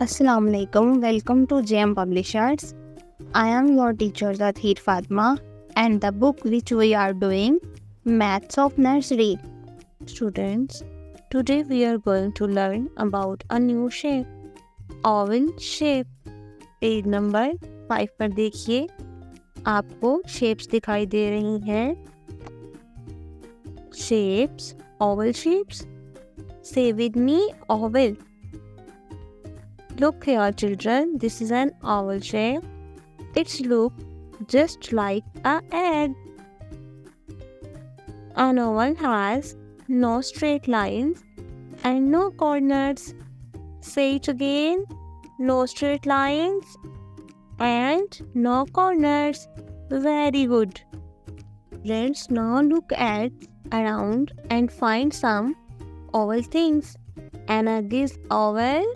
Assalamu alaikum. Welcome to JM Publishers. I am your teacher Zathir Fatma and the book which we are doing Maths of Nursery. Students, today we are going to learn about a new shape, oval shape. Page number 5 पर देखिए आपको shapes दिखाई दे रही हैं. Shapes, oval shapes. Say with me, oval. Look here children, this is an oval shape. It's look just like an egg. An oval has no straight lines and no corners. Say it again, no straight lines and no corners. Very good. Let's now look at around and find some oval things. An egg is oval.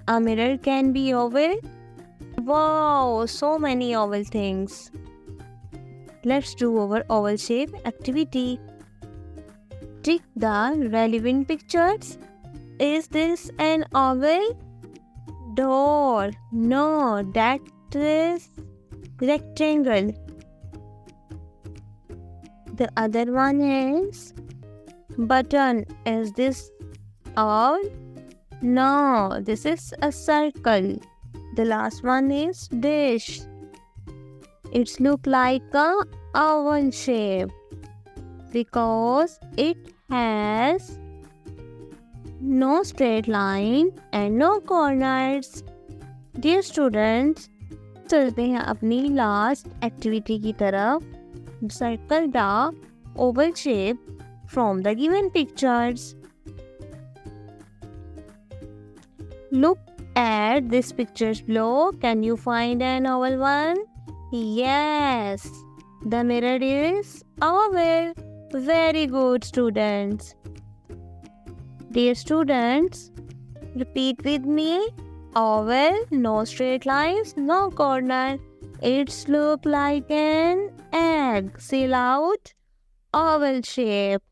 A mirror can be oval. Wow, so many oval things. Let's do our oval shape activity. Tick the relevant pictures. Is this an oval? Door. No, that is rectangle. The other one is button. Is this oval? No, this is a circle. The last one is dish. It's look like a oval shape because it has no straight line and no corners. Dear students, चलते हैं अपनी last activity की तरफ. Circle the oval shape from the given pictures. Look at these pictures below. Can you find an oval one? Yes, the mirror is oval. Very good, students. Dear students, repeat with me. Oval, no straight lines, no corner. It's look like an egg. Say loud. Oval shape.